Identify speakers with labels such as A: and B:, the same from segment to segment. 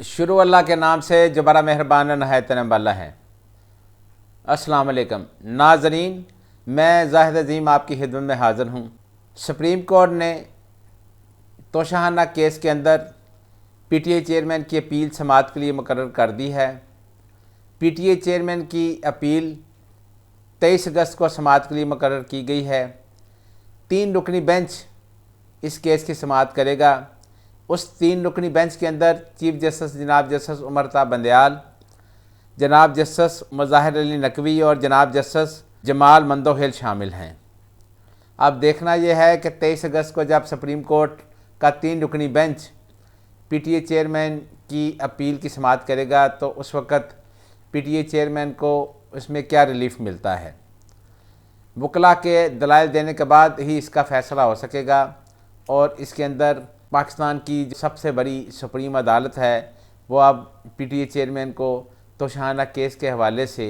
A: शुरू अल्लाह के नाम से जो बड़ा मेहरबान नहायत रहम वाला है। अस्सलाम वालेकुम नाज़रीन, मैं ज़ाहिद अज़ीम आपकी खिदमत में हाज़िर हूँ। सुप्रीम कोर्ट ने तोशाखाना केस के अंदर पीटीए चेयरमैन की अपील समाअत के लिए मुकर्रर कर दी है। पीटीए चेयरमैन की अपील 23 अगस्त को समाअत के लिए मुकर्रर की गई है। 3 रुकनी बेंच इस केस की समाअत करेगा। उस 3 रुकनी बेंच के अंदर चीफ जस्टिस जनाब जस्टिस उमर ता बंदयाल, जनाब जस्टिस मुज़ाहिर अली नकवी और जनाब जस्टिस जमाल मंदोहिल शामिल हैं। अब देखना यह है कि 23 अगस्त को जब सुप्रीम कोर्ट का 3 रुकनी बेंच पीटीए चेयरमैन की अपील की समाअत करेगा तो उस वक़्त पीटीए चेयरमैन को उसमें क्या रिलीफ मिलता है। वकला के दलाइल देने के बाद ही इसका फ़ैसला हो सकेगा। और इसके अंदर पाकिस्तान की जो सबसे बड़ी सुप्रीम अदालत है वो अब पीटीए चेयरमैन को तोशाखाना केस के हवाले से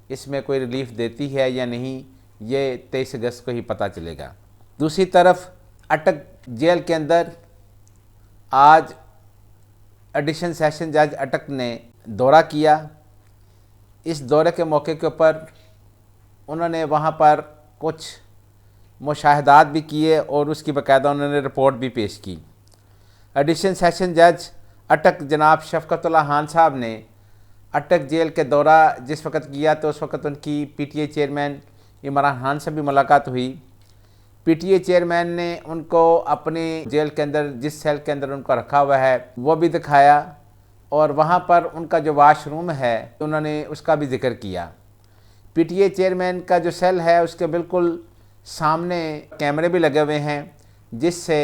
A: इसमें कोई रिलीफ देती है या नहीं, ये 23 अगस्त को ही पता चलेगा। दूसरी तरफ अटक जेल के अंदर आज एडिशन सेशन जज अटक ने दौरा किया। इस दौरे के मौके के ऊपर उन्होंने वहाँ पर कुछ मुशाहदात भी किए और उसकी बाकायदा उन्होंने रिपोर्ट भी पेश की। एडिशन सेशन जज अटक जनाब शफ़क़तुल्लाह खान साहब ने अटक जेल के दौरा जिस वक़्त किया तो उस वक़्त उनकी पीटीए चेयरमैन इमरान खान से भी मुलाकात हुई। पीटीए चेयरमैन ने उनको अपने जेल के अंदर जिस सेल के अंदर उनको रखा हुआ है वो भी दिखाया और वहाँ पर उनका जो वाशरूम है उन्होंने उसका भी जिक्र किया। पीटीए चेयरमैन का जो सेल है उसके बिल्कुल सामने कैमरे भी लगे हुए हैं जिससे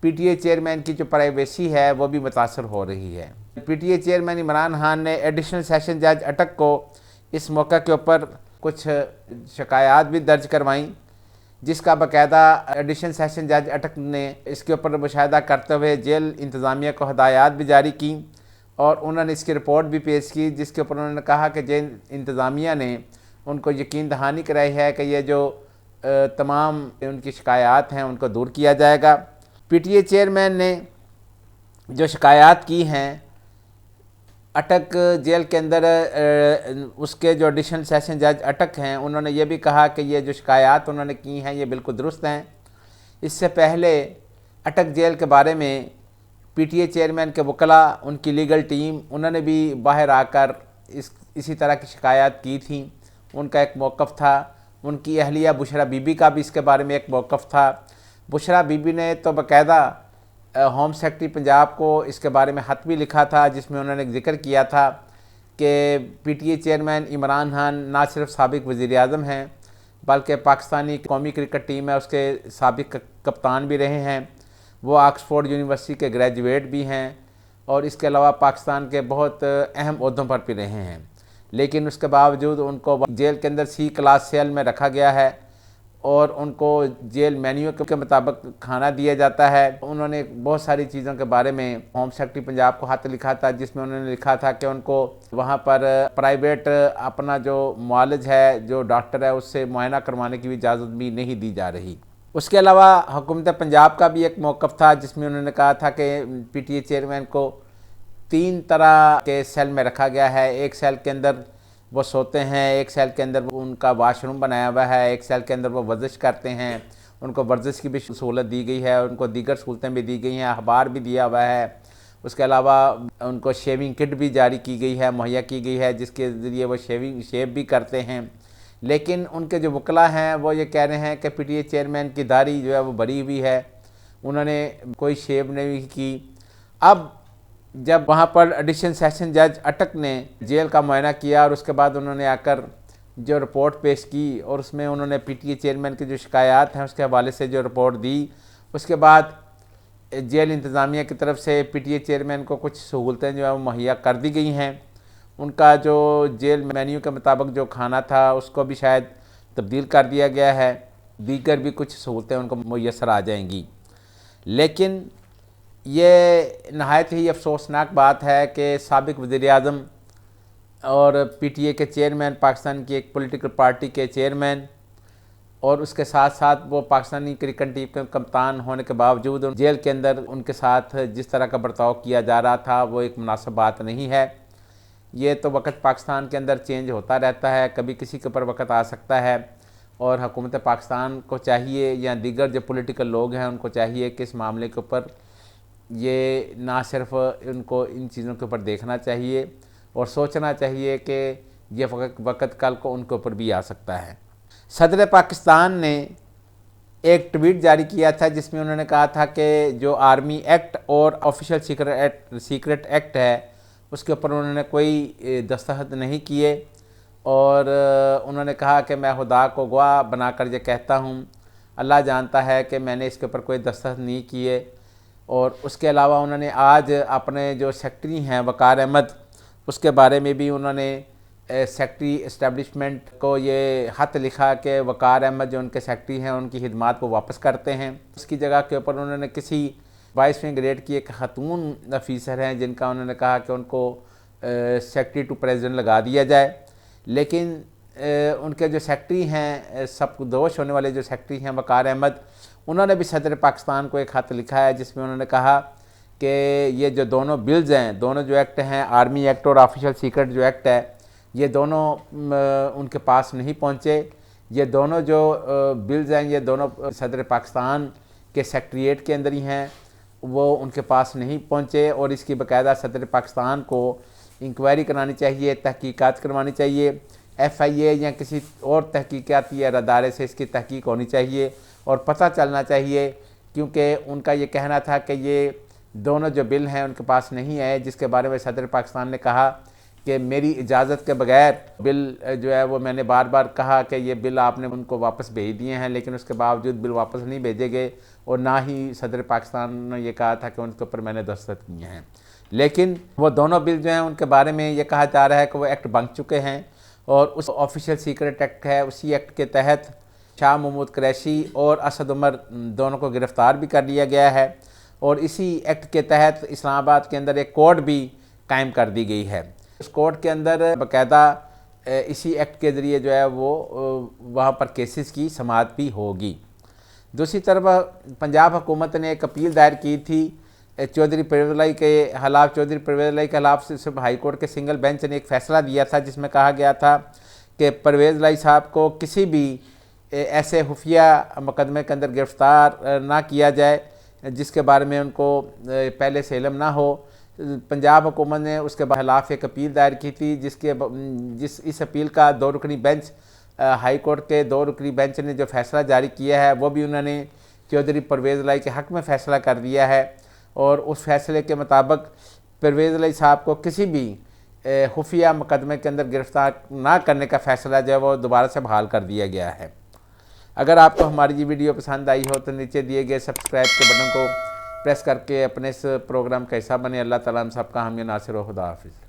A: पीटीए चेयरमैन की जो प्राइवेसी है वो भी मुतासर हो रही है। पीटीए चेयरमैन इमरान खान ने एडिशनल सेशन जज अटक को इस मौके के ऊपर कुछ शिकायत भी दर्ज करवाईं जिसका बाकायदा एडिशनल सेशन जज अटक ने इसके ऊपर मुशाहिदा करते हुए जेल इंतज़ामिया को हदायत भी जारी की और उन्होंने इसकी रिपोर्ट भी पेश की जिसके ऊपर उन्होंने कहा कि जेल इंतज़ामिया ने उनको यकीन दहानी कराई है कि ये जो तमाम उनकी शिकायत हैं उनको दूर किया जाएगा। पीटीए चेयरमैन ने जो शिकायत की हैं अटक जेल के अंदर उसके जो एडिशनल सेशन जज अटक हैं उन्होंने ये भी कहा कि ये जो शिकायत उन्होंने की हैं ये बिल्कुल दुरुस्त हैं। इससे पहले अटक जेल के बारे में पीटीए चेयरमैन के वकला, उनकी लीगल टीम, उन्होंने भी बाहर आकर इसी तरह की शिकायत की थी। उनका एक मौक़िफ़ था। उनकी अहलिया बुशरा बीबी का भी इसके बारे में एक मौक़िफ़ था। बुशरा बीबी ने तो बाकायदा होम सेक्रेटरी पंजाब को इसके बारे में ख़त भी लिखा था जिसमें उन्होंने जिक्र किया था कि पीटीए चेयरमैन इमरान खान ना सिर्फ साबिक़ वज़ीर-ए-आज़म हैं बल्कि पाकिस्तानी कौमी क्रिकेट टीम है उसके साबिक़ कप्तान भी रहे हैं। वो ऑक्सफोर्ड यूनिवर्सिटी के ग्रेजुएट भी हैं और इसके अलावा पाकिस्तान के बहुत अहम ओहदों पर भी रहे हैं। लेकिन उसके बावजूद उनको जेल के अंदर सी क्लास सेल में रखा गया है और उनको जेल मेन्यू के मुताबिक खाना दिया जाता है। उन्होंने बहुत सारी चीज़ों के बारे में होम सेक्रेटरी पंजाब को खत लिखा था जिसमें उन्होंने लिखा था कि उनको वहाँ पर प्राइवेट अपना जो मुआलिज है, जो डॉक्टर है, उससे मुआयना करवाने की भी इजाज़त भी नहीं दी जा रही। उसके अलावा हुकूमत पंजाब का भी एक मौक़िफ़ था जिसमें उन्होंने कहा था कि पीटीए चेयरमैन को 3 तरह के सेल में रखा गया है। एक सेल के अंदर वो सोते हैं, एक सेल के अंदर वो उनका वाशरूम बनाया हुआ है, एक सेल के अंदर वो वर्जिश करते हैं, उनको वर्जिश की भी सहूलत दी गई है, उनको दीगर सहूलतें भी दी गई हैं, अखबार भी दिया हुआ है। उसके अलावा उनको शेविंग किट भी जारी की गई है, मुहैया की गई है जिसके ज़रिए वो शेव भी करते हैं। लेकिन उनके जो वकला हैं वो ये कह रहे हैं कि पीटीए चेयरमैन की दाढ़ी जो है वो बरी हुई है, उन्होंने कोई शेव नहीं की। अब जब वहाँ पर एडिशनल सेशन जज अटक ने जेल का मुआयना किया और उसके बाद उन्होंने आकर जो रिपोर्ट पेश की और उसमें उन्होंने पीटीए चेयरमैन की जो शिकायत हैं उसके हवाले से जो रिपोर्ट दी, उसके बाद जेल इंतज़ामिया की तरफ से पीटीए चेयरमैन को कुछ सहूलतें जो है वो मुहैया कर दी गई हैं। उनका जो जेल मेन्यू के मुताबिक जो खाना था उसको भी शायद तब्दील कर दिया गया है, दीगर भी कुछ सहूलतें उनको मुयस्सर आ जाएंगी। लेकिन ये नहायत ही अफसोसनाक बात है कि साबिक़ वज़ीर-ए-आज़म और पीटीए के चेयरमैन, पाकिस्तान की एक पॉलिटिकल पार्टी के चेयरमैन और उसके साथ साथ वो पाकिस्तानी क्रिकेट टीम के कप्तान होने के बावजूद जेल के अंदर उनके साथ जिस तरह का बर्ताव किया जा रहा था वो एक मुनासिब बात नहीं है। ये तो वक्त पाकिस्तान के अंदर चेंज होता रहता है, कभी किसी के ऊपर वक्त आ सकता है और हुकूमत पाकिस्तान को चाहिए या दीगर जो पॉलिटिकल लोग हैं उनको चाहिए कि इस मामले के ऊपर ये ना सिर्फ उनको इन चीज़ों के ऊपर देखना चाहिए और सोचना चाहिए कि ये वक्त कल को उनके ऊपर भी आ सकता है। सदर पाकिस्तान ने एक ट्वीट जारी किया था जिसमें उन्होंने कहा था कि जो आर्मी एक्ट और ऑफिशियल सीक्रेट एक्ट है उसके ऊपर उन्होंने कोई दस्तखत नहीं किए और उन्होंने कहा कि मैं खुदा को गवाह बनाकर ये कहता हूँ, अल्लाह जानता है कि मैंने इसके ऊपर कोई दस्तखत नहीं किए। और उसके अलावा उन्होंने आज अपने जो सेक्रेटरी हैं वक़ार अहमद, उसके बारे में भी उन्होंने सेक्रेटरी इस्टेब्लिशमेंट को ये ख़त लिखा कि वक़ार अहमद जो उनके सेक्रेटरी हैं उनकी खिदमात को वापस करते हैं। उसकी जगह के ऊपर उन्होंने किसी 22वें ग्रेड की एक ख़तून अफीसर हैं जिनका उन्होंने कहा कि उनको सेक्रेटरी टू प्रेसिडेंट लगा दिया जाए। लेकिन उनके जो सेक्रेटरी हैं, सब दोष होने वाले जो सेक्रेटरी हैं वक़ार अहमद, उन्होंने भी सदर पाकिस्तान को एक ख़त लिखा है जिसमें उन्होंने कहा कि ये जो दोनों बिल्स हैं, दोनों जो एक्ट हैं, आर्मी एक्ट और ऑफिशियल सीक्रेट जो एक्ट है, ये दोनों उनके पास नहीं पहुँचे। ये दोनों जो बिल्स हैं ये दोनों सदर पाकिस्तान के सेक्रेटरीट के अंदर ही हैं, वो उनके पास नहीं पहुँचे और इसकी बाकायदा सदर पाकिस्तान को इंक्वायरी करानी चाहिए, तहकीकात करवानी चाहिए। FIA या किसी और तहकीकाती अदारे से इसकी तहकीक होनी चाहिए और पता चलना चाहिए, क्योंकि उनका ये कहना था कि ये दोनों जो बिल हैं उनके पास नहीं आए, जिसके बारे में सदर पाकिस्तान ने कहा कि मेरी इजाज़त के बगैर बिल जो है वो मैंने बार बार कहा कि ये बिल आपने उनको वापस भेज दिए हैं, लेकिन उसके बावजूद बिल वापस नहीं भेजे गए और ना ही सदर पाकिस्तान ने ये कहा था कि उनके ऊपर मैंने दस्तखत किए हैं। लेकिन वो दोनों बिल जो हैं उनके बारे में ये कहा जा रहा है कि वो एक्ट बन चुके हैं और उस ऑफिशियल सीक्रेट एक्ट है, उसी एक्ट के तहत शाह महमूद कुरैशी और असद उमर दोनों को गिरफ़्तार भी कर लिया गया है और इसी एक्ट के तहत इस्लामाबाद के अंदर एक कोर्ट भी कायम कर दी गई है। उस कोर्ट के अंदर बाकायदा इसी एक्ट के ज़रिए जो है वो वहाँ पर केसेस की समाअत भी होगी। दूसरी तरफ पंजाब हुकूमत ने एक अपील दायर की थी चौधरी परवेज़ इलाही के खिलाफ। चौधरी परवेज़ इलाही के खिलाफ सिर्फ हाई कोर्ट के सिंगल बेंच ने एक फ़ैसला दिया था जिसमें कहा गया था कि परवेज़ इलाही साहब को किसी भी ऐसे खुफिया मुकदमे के अंदर गिरफ़्तार ना किया जाए जिसके बारे में उनको पहले से इल्म ना हो। पंजाब हुकूमत ने उसके खिलाफ एक अपील दायर की थी इस अपील का 2 रुकनी बेंच, हाई कोर्ट के 2 रुकनी बेंच ने जो फ़ैसला जारी किया है वो भी उन्होंने चौधरी परवेज़ इलाही के हक़ में फ़ैसला कर दिया है और उस फैसले के मुताबिक परवेज़ इलाही साहब को किसी भी खुफिया मुकदमे के अंदर गिरफ़्तार ना करने का फ़ैसला जो है वो दोबारा से बहाल कर दिया गया है। अगर आपको हमारी ये वीडियो पसंद आई हो तो नीचे दिए गए सब्सक्राइब के बटन को प्रेस करके अपने इस प्रोग्राम का हिस्सा बने। अल्लाह ताला हम सबका हामी नासिर व खुदा हाफिज़।